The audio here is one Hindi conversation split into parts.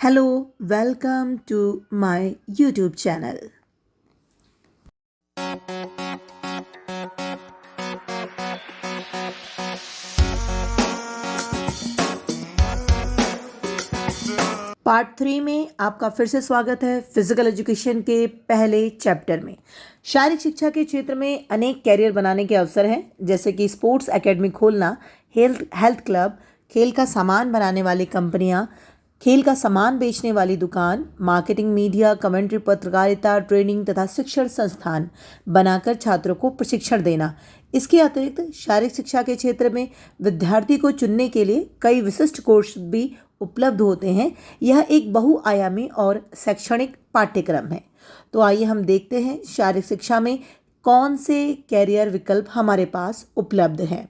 Hello, welcome to my YouTube channel. Part 3 में आपका फिर से स्वागत है फिजिकल एजुकेशन के पहले चैप्टर में। शारीरिक शिक्षा के क्षेत्र में अनेक कैरियर बनाने के अवसर हैं, जैसे कि स्पोर्ट्स एकेडमी खोलना, हेल्थ क्लब, खेल का सामान बनाने वाली कंपनियां, खेल का सामान बेचने वाली दुकान, मार्केटिंग, मीडिया, कमेंट्री, पत्रकारिता, ट्रेनिंग तथा शिक्षण संस्थान बनाकर छात्रों को प्रशिक्षण देना। इसके अतिरिक्त शारीरिक शिक्षा के क्षेत्र में विद्यार्थी को चुनने के लिए कई विशिष्ट कोर्स भी उपलब्ध होते हैं। यह एक बहुआयामी और शैक्षणिक पाठ्यक्रम है। तो आइए हम देखते हैं शारीरिक शिक्षा में कौन से कैरियर विकल्प हमारे पास उपलब्ध हैं।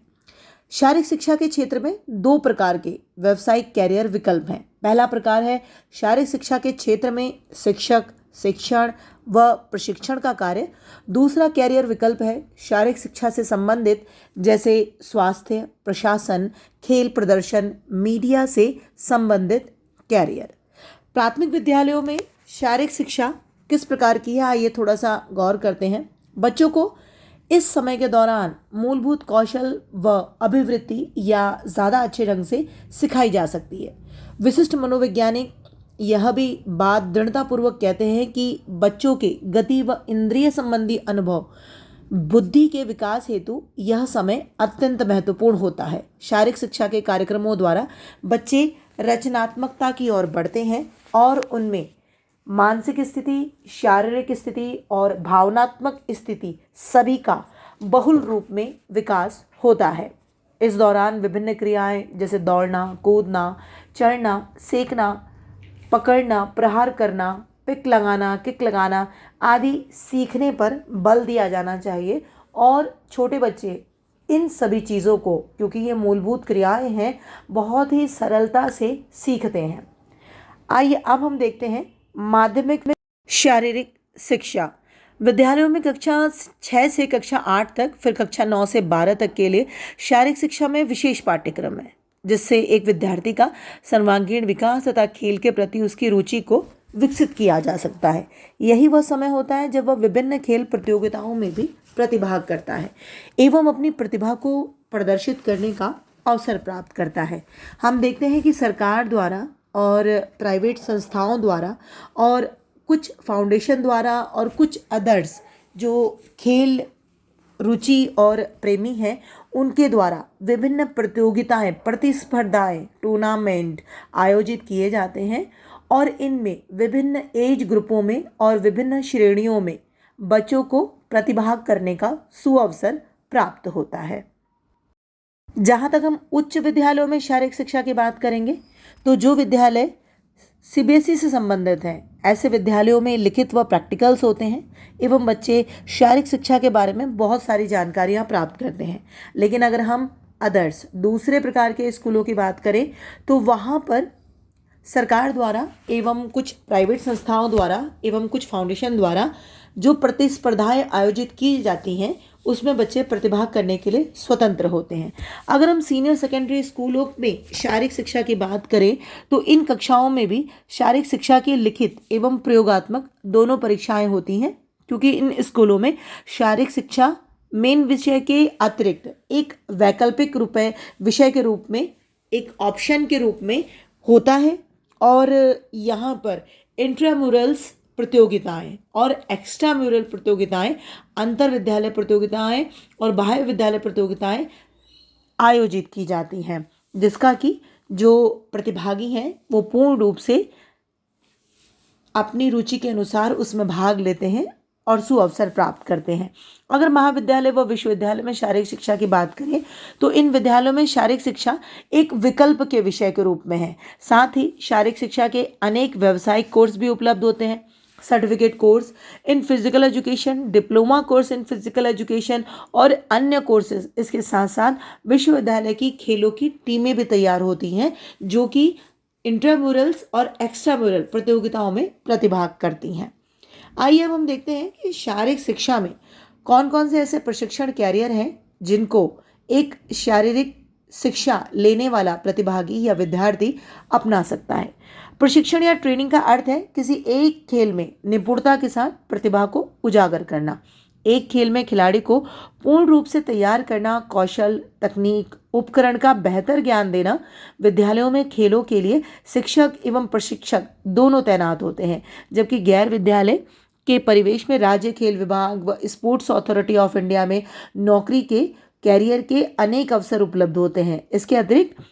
शारीरिक शिक्षा के क्षेत्र में दो प्रकार के व्यावसायिक कैरियर विकल्प हैं। पहला प्रकार है शारीरिक शिक्षा के क्षेत्र में शिक्षक, शिक्षण व प्रशिक्षण का कार्य। दूसरा कैरियर विकल्प है शारीरिक शिक्षा से संबंधित, जैसे स्वास्थ्य, प्रशासन, खेल प्रदर्शन, मीडिया से संबंधित कैरियर। प्राथमिक विद्यालयों में शारीरिक शिक्षा किस प्रकार की है, आइए थोड़ा सा गौर करते हैं। बच्चों को इस समय के दौरान मूलभूत कौशल व अभिवृत्ति या ज़्यादा अच्छे ढंग से सिखाई जा सकती है। विशिष्ट मनोवैज्ञानिक यह भी बात दृढ़तापूर्वक कहते हैं कि बच्चों के गति व इंद्रिय संबंधी अनुभव बुद्धि के विकास हेतु यह समय अत्यंत महत्वपूर्ण होता है। शारीरिक शिक्षा के कार्यक्रमों द्वारा बच्चे रचनात्मकता की ओर बढ़ते हैं और उनमें मानसिक स्थिति, शारीरिक स्थिति और भावनात्मक स्थिति सभी का बहुल रूप में विकास होता है। इस दौरान विभिन्न क्रियाएं जैसे दौड़ना, कूदना, चढ़ना, सेकना, पकड़ना, प्रहार करना, किक लगाना आदि सीखने पर बल दिया जाना चाहिए और छोटे बच्चे इन सभी चीज़ों को, क्योंकि ये मूलभूत क्रियाएं हैं, बहुत ही सरलता से सीखते हैं। आइए अब हम देखते हैं माध्यमिक में शारीरिक शिक्षा। विद्यालयों में कक्षा 6 से कक्षा 8 तक, फिर कक्षा 9 से 12 तक के लिए शारीरिक शिक्षा में विशेष पाठ्यक्रम है, जिससे एक विद्यार्थी का सर्वांगीण विकास तथा खेल के प्रति उसकी रुचि को विकसित किया जा सकता है। यही वह समय होता है जब वह विभिन्न खेल प्रतियोगिताओं में भी प्रतिभाग करता है एवं अपनी प्रतिभा को प्रदर्शित करने का अवसर प्राप्त करता है। हम देखते हैं कि सरकार द्वारा और प्राइवेट संस्थाओं द्वारा और कुछ फाउंडेशन द्वारा और कुछ अदर्स जो खेल रुचि और प्रेमी हैं, उनके द्वारा विभिन्न प्रतियोगिताएं, प्रतिस्पर्धाएं, टूर्नामेंट आयोजित किए जाते हैं और इनमें विभिन्न एज ग्रुपों में और विभिन्न श्रेणियों में बच्चों को प्रतिभाग करने का सुअवसर प्राप्त होता है। जहाँ तक हम उच्च विद्यालयों में शारीरिक शिक्षा की बात करेंगे, तो जो विद्यालय सीबीएसई से संबंधित हैं, ऐसे विद्यालयों में लिखित व प्रैक्टिकल्स होते हैं एवं बच्चे शारीरिक शिक्षा के बारे में बहुत सारी जानकारियाँ प्राप्त करते हैं। लेकिन अगर हम अदर्स दूसरे प्रकार के स्कूलों की बात करें, तो वहाँ पर सरकार द्वारा एवं कुछ प्राइवेट संस्थाओं द्वारा एवं कुछ फाउंडेशन द्वारा जो प्रतिस्पर्धाएं आयोजित की जाती हैं, उसमें बच्चे प्रतिभाग करने के लिए स्वतंत्र होते हैं। अगर हम सीनियर सेकेंडरी स्कूलों में शारीरिक शिक्षा की बात करें, तो इन कक्षाओं में भी शारीरिक शिक्षा की लिखित एवं प्रयोगात्मक दोनों परीक्षाएं होती हैं, क्योंकि इन स्कूलों में शारीरिक शिक्षा मेन विषय के अतिरिक्त एक वैकल्पिक विषय के रूप में, एक ऑप्शन के रूप में होता है। और यहाँ पर इंट्रामुरल्स प्रतियोगिताएं और एक्स्ट्रा म्यूरल प्रतियोगिताएं, अंतर विद्यालय प्रतियोगिताएं और बाह्य विद्यालय प्रतियोगिताएं आयोजित की जाती हैं, जिसका कि जो प्रतिभागी हैं वो पूर्ण रूप से अपनी रुचि के अनुसार उसमें भाग लेते हैं और सुअवसर प्राप्त करते हैं। अगर महाविद्यालय व विश्वविद्यालय में शारीरिक शिक्षा की बात करें, तो इन विद्यालयों में शारीरिक शिक्षा एक विकल्प के विषय के रूप में है। साथ ही शारीरिक शिक्षा के अनेक व्यावसायिक कोर्स भी उपलब्ध होते हैं, certificate course in physical education, diploma course in physical education और अन्य कोर्सेज। इसके साथ साथ विश्वविद्यालय की खेलों की टीमें भी तैयार होती हैं, जो कि इंट्रामुरल्स और एक्स्ट्रामुरल प्रतियोगिताओं में प्रतिभाग करती हैं। आइए अब हम देखते हैं कि शारीरिक शिक्षा में कौन कौन से ऐसे प्रशिक्षण कैरियर हैं जिनको एक शारीरिक शिक्षा लेने वाला प्रतिभागी या विद्यार्थी अपना सकता है। प्रशिक्षण या ट्रेनिंग का अर्थ है किसी एक खेल में निपुणता के साथ प्रतिभा को उजागर करना। एक खेल में खिलाड़ी को पूर्ण रूप से तैयार करना, कौशल, तकनीक, उपकरण का बेहतर ज्ञान देना। विद्यालयों में खेलों के लिए शिक्षक एवं प्रशिक्षक दोनों तैनात होते हैं, जबकि गैर विद्यालय के परिवेश में राज्य खेल विभाग व स्पोर्ट्स अथॉरिटी ऑफ इंडिया में नौकरी के कैरियर के अनेक अवसर उपलब्ध होते हैं। इसके अतिरिक्त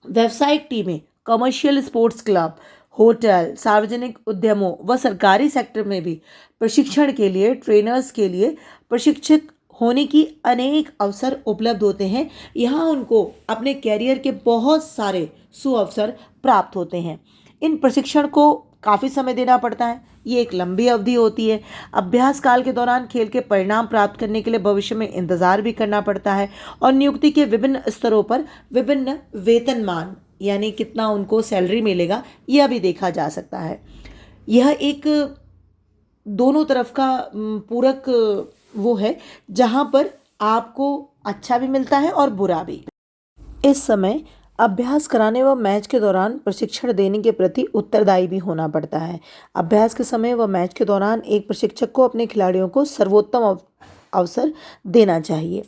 व्यावसायिक टीमें, कमर्शियल स्पोर्ट्स क्लब, होटल, सार्वजनिक उद्यमों व सरकारी सेक्टर में भी प्रशिक्षण के लिए ट्रेनर्स के लिए प्रशिक्षक होने की अनेक अवसर उपलब्ध होते हैं। यहाँ उनको अपने कैरियर के बहुत सारे सुअवसर प्राप्त होते हैं। इन प्रशिक्षण को काफ़ी समय देना पड़ता है, ये एक लंबी अवधि होती है। अभ्यास काल के दौरान खेल के परिणाम प्राप्त करने के लिए भविष्य में इंतजार भी करना पड़ता है और नियुक्ति के विभिन्न स्तरों पर विभिन्न वेतनमान यानी कितना उनको सैलरी मिलेगा यह भी देखा जा सकता है। यह एक दोनों तरफ का पूरक वो है जहाँ पर आपको अच्छा भी मिलता है और बुरा भी। इस समय अभ्यास कराने व मैच के दौरान प्रशिक्षण देने के प्रति उत्तरदायी भी होना पड़ता है। अभ्यास के समय व मैच के दौरान एक प्रशिक्षक को अपने खिलाड़ियों को सर्वोत्तम अवसर देना चाहिए।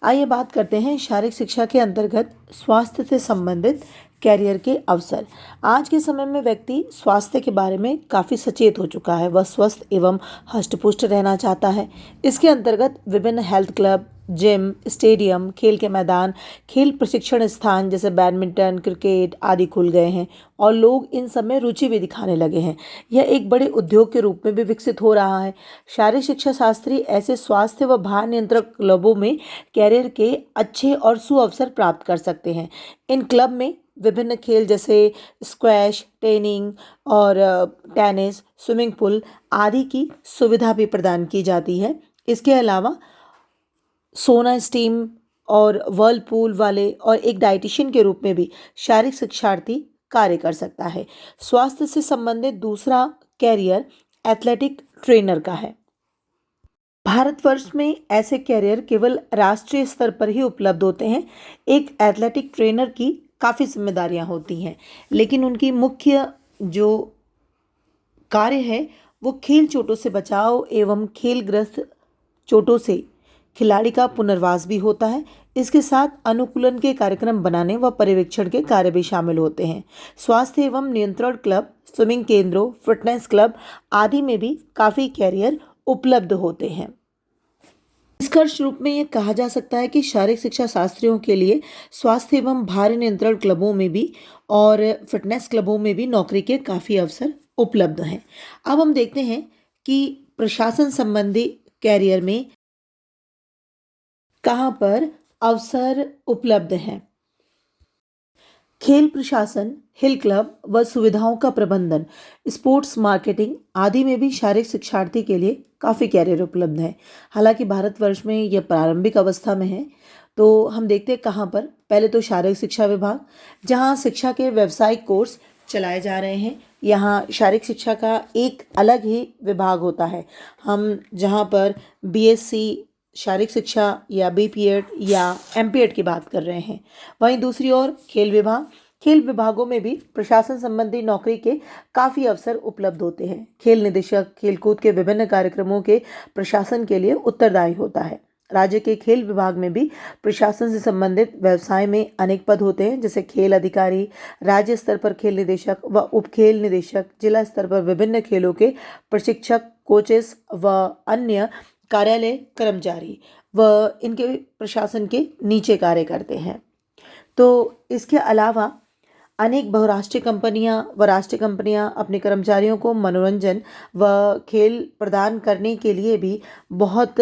आइए बात करते हैं शारीरिक शिक्षा के अंतर्गत स्वास्थ्य से संबंधित कैरियर के अवसर। आज के समय में व्यक्ति स्वास्थ्य के बारे में काफ़ी सचेत हो चुका है, वह स्वस्थ एवं हष्ट-पुष्ट रहना चाहता है। इसके अंतर्गत विभिन्न हेल्थ क्लब, जिम, स्टेडियम, खेल के मैदान, खेल प्रशिक्षण स्थान जैसे बैडमिंटन, क्रिकेट आदि खुल गए हैं और लोग इन सब में रुचि भी दिखाने लगे हैं। यह एक बड़े उद्योग के रूप में भी विकसित हो रहा है। शारीरिक शिक्षा शास्त्री ऐसे स्वास्थ्य व भार नियंत्रण क्लबों में कैरियर के अच्छे और सुअवसर प्राप्त कर सकते हैं। इन क्लब में विभिन्न खेल जैसे स्क्वैश, टेनिंग और टेनिस, स्विमिंग पूल आदि की सुविधा भी प्रदान की जाती है। इसके अलावा सोना स्टीम और वर्लपूल वाले और एक डाइटिशियन के रूप में भी शारीरिक शिक्षार्थी कार्य कर सकता है। स्वास्थ्य से संबंधित दूसरा कैरियर एथलेटिक ट्रेनर का है। भारतवर्ष में ऐसे कैरियर केवल राष्ट्रीय स्तर पर ही उपलब्ध होते हैं। एक एथलेटिक ट्रेनर की काफ़ी जिम्मेदारियां होती हैं, लेकिन उनकी मुख्य जो कार्य है वो खेल चोटों से बचाव एवं खेलग्रस्त चोटों से खिलाड़ी का पुनर्वास भी होता है। इसके साथ अनुकूलन के कार्यक्रम बनाने व पर्यवेक्षण के कार्य भी शामिल होते हैं। स्वास्थ्य एवं नियंत्रण क्लब, स्विमिंग केंद्रों, फिटनेस क्लब आदि में भी काफ़ी कैरियर उपलब्ध होते हैं। निष्कर्ष रूप में यह कहा जा सकता है कि शारीरिक शिक्षा शास्त्रियों के लिए स्वास्थ्य एवं भार नियंत्रण क्लबों में भी और फिटनेस क्लबों में भी नौकरी के काफ़ी अवसर उपलब्ध हैं। अब हम देखते हैं कि प्रशासन संबंधी कैरियर में कहाँ पर अवसर उपलब्ध हैं। खेल प्रशासन, हिल क्लब व सुविधाओं का प्रबंधन, स्पोर्ट्स मार्केटिंग आदि में भी शारीरिक शिक्षार्थी के लिए काफ़ी कैरियर उपलब्ध है। हालांकि भारतवर्ष में यह प्रारंभिक अवस्था में है, तो हम देखते हैं कहाँ पर। पहले तो शारीरिक शिक्षा विभाग, जहाँ शिक्षा के व्यावसायिक कोर्स चलाए जा रहे हैं। यहाँ शारीरिक शिक्षा का एक अलग ही विभाग होता है। हम जहाँ पर बीएससी शारीरिक शिक्षा या बीपीएड या एमपीएड की बात कर रहे हैं। वहीं दूसरी ओर खेल विभाग, खेल विभागों में भी प्रशासन संबंधी नौकरी के काफ़ी अवसर उपलब्ध होते हैं। खेल निदेशक खेलकूद के विभिन्न कार्यक्रमों के प्रशासन के लिए उत्तरदायी होता है। राज्य के खेल विभाग में भी प्रशासन से संबंधित व्यवसाय में अनेक पद होते हैं, जैसे खेल अधिकारी, राज्य स्तर पर खेल निदेशक व उपखेल निदेशक, जिला स्तर पर विभिन्न खेलों के प्रशिक्षक, कोचेस व अन्य कार्यालय कर्मचारी व इनके प्रशासन के नीचे कार्य करते हैं। तो इसके अलावा अनेक बहुराष्ट्रीय कंपनियां व राष्ट्रीय कंपनियां अपने कर्मचारियों को मनोरंजन व खेल प्रदान करने के लिए भी बहुत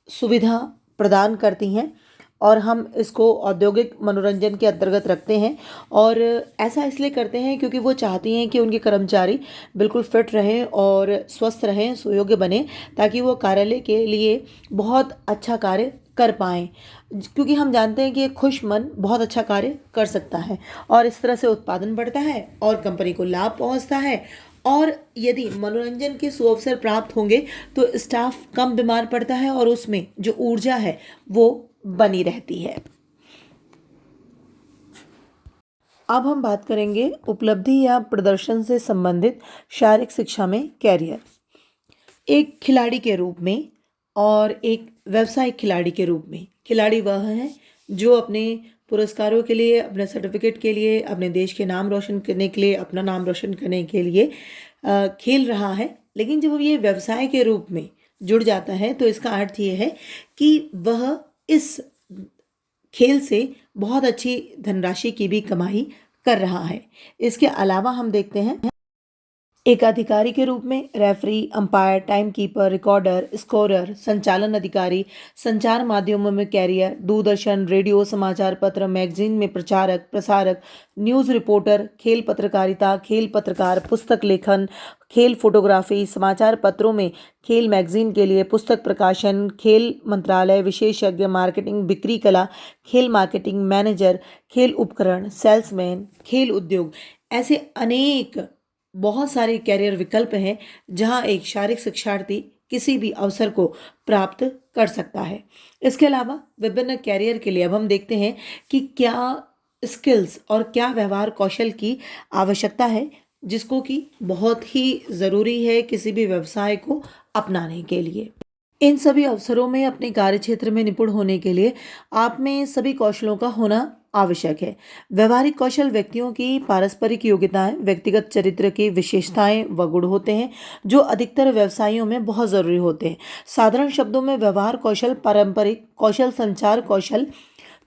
सुविधा प्रदान करती हैं और हम इसको औद्योगिक मनोरंजन के अंतर्गत रखते हैं। और ऐसा इसलिए करते हैं क्योंकि वो चाहती हैं कि उनके कर्मचारी बिल्कुल फिट रहें और स्वस्थ रहें, सुयोग्य बने, ताकि वो कार्यालय के लिए बहुत अच्छा कार्य कर पाएँ। क्योंकि हम जानते हैं कि एक खुश मन बहुत अच्छा कार्य कर सकता है और इस तरह से उत्पादन बढ़ता है और कंपनी को लाभ पहुंचता है। और यदि मनोरंजन के सुअवसर प्राप्त होंगे तो स्टाफ कम बीमार पड़ता है और उसमें जो ऊर्जा है वो बनी रहती है। अब हम बात करेंगे उपलब्धि या प्रदर्शन से संबंधित शारीरिक शिक्षा में कैरियर। एक खिलाड़ी के रूप में और एक व्यावसायिक खिलाड़ी के रूप में, खिलाड़ी वह है जो अपने पुरस्कारों के लिए, अपने सर्टिफिकेट के लिए, अपने देश के नाम रोशन करने के लिए, अपना नाम रोशन करने के लिए खेल रहा है। लेकिन जब ये व्यवसाय के रूप में जुड़ जाता है तो इसका अर्थ ये है कि वह इस खेल से बहुत अच्छी धनराशि की भी कमाई कर रहा है। इसके अलावा हम देखते हैं एक अधिकारी के रूप में referee, umpire, time keeper, recorder, scorer, संचालन अधिकारी, संचार माध्यमों में कैरियर, दूरदर्शन, रेडियो, समाचार पत्र, मैगजीन में प्रचारक, प्रसारक, न्यूज़ रिपोर्टर, खेल पत्रकारिता, खेल पत्रकार, पुस्तक लेखन, खेल फोटोग्राफी, समाचार पत्रों में खेल मैगजीन के लिए पुस्तक प्रकाशन, खेल मंत्रालय विशेषज्ञ, मार्केटिंग, बिक्री कला, खेल मार्केटिंग मैनेजर, खेल उपकरण, सेल्समैन, खेल उद्योग। ऐसे अनेक बहुत सारे कैरियर विकल्प हैं जहां एक शारीरिक शिक्षार्थी किसी भी अवसर को प्राप्त कर सकता है। इसके अलावा विभिन्न कैरियर के लिए अब हम देखते हैं कि क्या स्किल्स और क्या व्यवहार कौशल की आवश्यकता है, जिसको कि बहुत ही ज़रूरी है किसी भी व्यवसाय को अपनाने के लिए। इन सभी अवसरों में अपने कार्य क्षेत्र में निपुण होने के लिए आप में सभी कौशलों का होना आवश्यक है। व्यवहारिक कौशल व्यक्तियों की पारस्परिक योग्यताएं, व्यक्तिगत चरित्र की विशेषताएं व गुण होते हैं जो अधिकतर व्यवसायों में बहुत ज़रूरी होते हैं। साधारण शब्दों में व्यवहार कौशल पारंपरिक कौशल, संचार कौशल,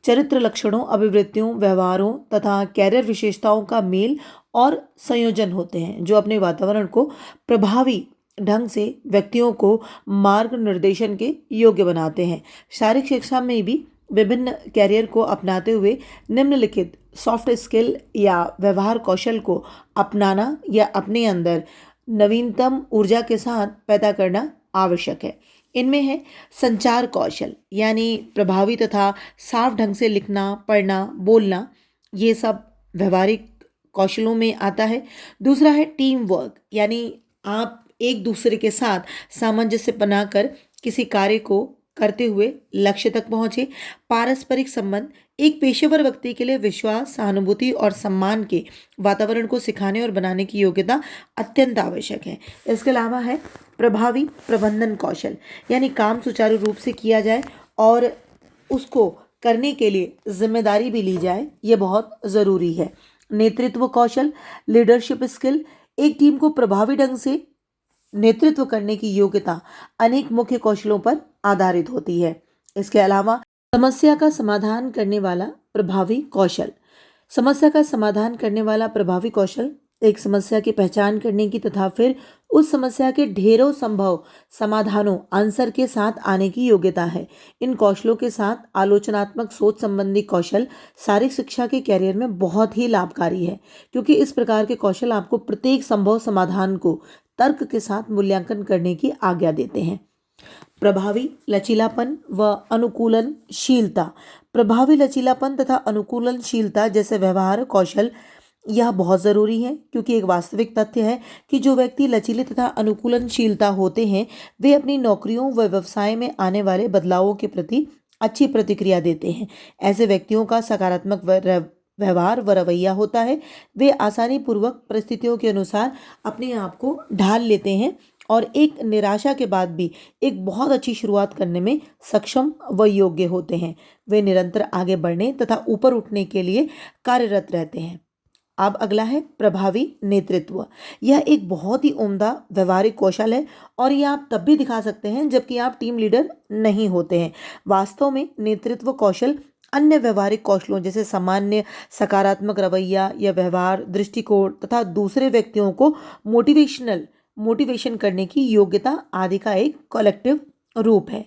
चरित्र लक्षणों, अभिवृत्तियों, व्यवहारों तथा कैरियर विशेषताओं का मेल और संयोजन होते हैं जो अपने वातावरण को प्रभावी ढंग से व्यक्तियों को मार्ग निर्देशन के योग्य बनाते हैं। शारीरिक शिक्षा में भी विभिन्न कैरियर को अपनाते हुए निम्नलिखित सॉफ्ट स्किल या व्यवहार कौशल को अपनाना या अपने अंदर नवीनतम ऊर्जा के साथ पैदा करना आवश्यक है। इनमें है संचार कौशल, यानी प्रभावी तथा साफ ढंग से लिखना, पढ़ना, बोलना, ये सब व्यवहारिक कौशलों में आता है। दूसरा है टीम वर्क, यानी आप एक दूसरे के साथ सामंजस्य बनाकर किसी कार्य को करते हुए लक्ष्य तक पहुंचे। पारस्परिक संबंध, एक पेशेवर व्यक्ति के लिए विश्वास, सहानुभूति और सम्मान के वातावरण को सिखाने और बनाने की योग्यता अत्यंत आवश्यक है। इसके अलावा है प्रभावी प्रबंधन कौशल, यानी काम सुचारू रूप से किया जाए और उसको करने के लिए जिम्मेदारी भी ली जाए, ये बहुत ज़रूरी है। नेतृत्व कौशल, लीडरशिप स्किल, एक टीम को प्रभावी ढंग से नेतृत्व करने की योग्यता अनेक मुख्य कौशलों पर आधारित होती है। इसके अलावा समस्या का समाधान करने वाला प्रभावी कौशल, समस्या का समाधान करने वाला प्रभावी कौशल एक समस्या की पहचान करने की तथा फिर उस समस्या के ढेरों संभव समाधानों आंसर के साथ आने की योग्यता है। इन कौशलों के साथ आलोचनात्मक सोच संबंधी कौशल शारीरिक शिक्षा के कैरियर में बहुत ही लाभकारी है, क्योंकि इस प्रकार के कौशल आपको प्रत्येक संभव समाधान को तर्क के साथ मूल्यांकन करने की आज्ञा देते हैं। प्रभावी लचीलापन व अनुकूलनशीलता, प्रभावी लचीलापन तथा अनुकूलनशीलता जैसे व्यवहार कौशल यह बहुत ज़रूरी है, क्योंकि एक वास्तविक तथ्य है कि जो व्यक्ति लचीले तथा अनुकूलनशीलता होते हैं वे अपनी नौकरियों व व्यवसाय में आने वाले बदलावों के प्रति अच्छी प्रतिक्रिया देते हैं। ऐसे व्यक्तियों का सकारात्मक व्यवहार व रवैया होता है। वे आसानी पूर्वक परिस्थितियों के अनुसार अपने आप को ढाल लेते हैं और एक निराशा के बाद भी एक बहुत अच्छी शुरुआत करने में सक्षम व योग्य होते हैं। वे निरंतर आगे बढ़ने तथा ऊपर उठने के लिए कार्यरत रहते हैं। अब अगला है प्रभावी नेतृत्व। यह एक बहुत ही उम्दा व्यवहारिक कौशल है और यह आप तब भी दिखा सकते हैं जबकि आप टीम लीडर नहीं होते हैं। वास्तव में नेतृत्व कौशल अन्य व्यवहारिक कौशलों जैसे सामान्य सकारात्मक रवैया या व्यवहार दृष्टिकोण तथा दूसरे व्यक्तियों को मोटिवेशन करने की योग्यता आदि का एक कलेक्टिव रूप है।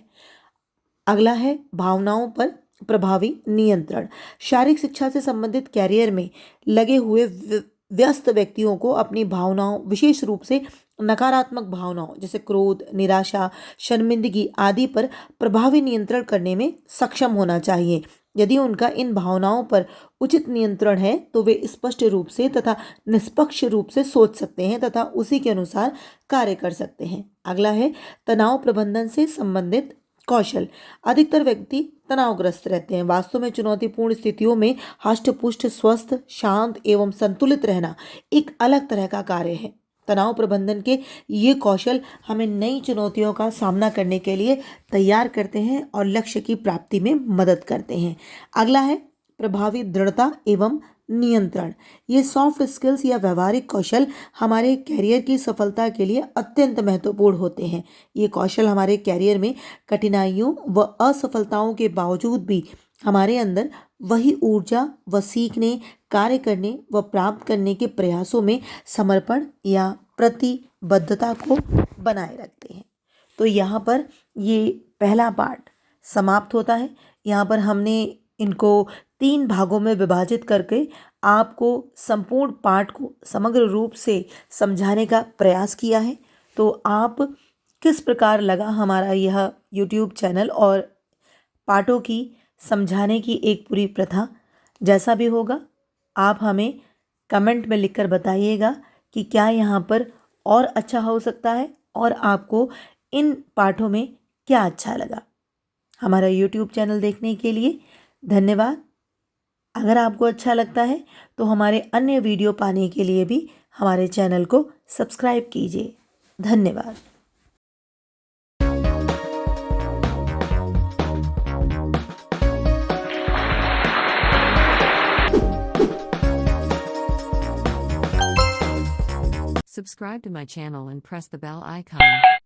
अगला है भावनाओं पर प्रभावी नियंत्रण। शारीरिक शिक्षा से संबंधित कैरियर में लगे हुए व्यस्त व्यक्तियों को अपनी भावनाओं, विशेष रूप से नकारात्मक भावनाओं जैसे क्रोध, निराशा, शर्मिंदगी आदि पर प्रभावी नियंत्रण करने में सक्षम होना चाहिए। यदि उनका इन भावनाओं पर उचित नियंत्रण है तो वे स्पष्ट रूप से तथा निष्पक्ष रूप से सोच सकते हैं तथा उसी के अनुसार कार्य कर सकते हैं। अगला है तनाव प्रबंधन से संबंधित कौशल। अधिकतर व्यक्ति तनावग्रस्त रहते हैं। वास्तव में चुनौतीपूर्ण स्थितियों में हष्ट-पुष्ट, स्वस्थ, शांत एवं संतुलित रहना एक अलग तरह का कार्य है। तनाव प्रबंधन के ये कौशल हमें नई चुनौतियों का सामना करने के लिए तैयार करते हैं और लक्ष्य की प्राप्ति में मदद करते हैं। अगला है प्रभावी दृढ़ता एवं नियंत्रण। ये सॉफ्ट स्किल्स या व्यवहारिक कौशल हमारे कैरियर की सफलता के लिए अत्यंत महत्वपूर्ण होते हैं। ये कौशल हमारे कैरियर में कठिनाइयों व असफलताओं के बावजूद भी हमारे अंदर वही ऊर्जा व सीखने, कार्य करने व प्राप्त करने के प्रयासों में समर्पण या प्रतिबद्धता को बनाए रखते हैं। तो यहाँ पर ये पहला पार्ट समाप्त होता है। यहाँ पर हमने इनको 3 भागों में विभाजित करके आपको संपूर्ण पाठ को समग्र रूप से समझाने का प्रयास किया है। तो आप किस प्रकार लगा हमारा यह यूट्यूब चैनल और पाठों की समझाने की एक पूरी प्रथा। जैसा भी होगा आप हमें कमेंट में लिखकर बताइएगा कि क्या यहाँ पर और अच्छा हो सकता है और आपको इन पाठों में क्या अच्छा लगा। हमारा यूट्यूब चैनल देखने के लिए धन्यवाद। अगर आपको अच्छा लगता है तो हमारे अन्य वीडियो पाने के लिए भी हमारे चैनल को सब्सक्राइब कीजिए। धन्यवाद। Subscribe to my channel and press the bell icon.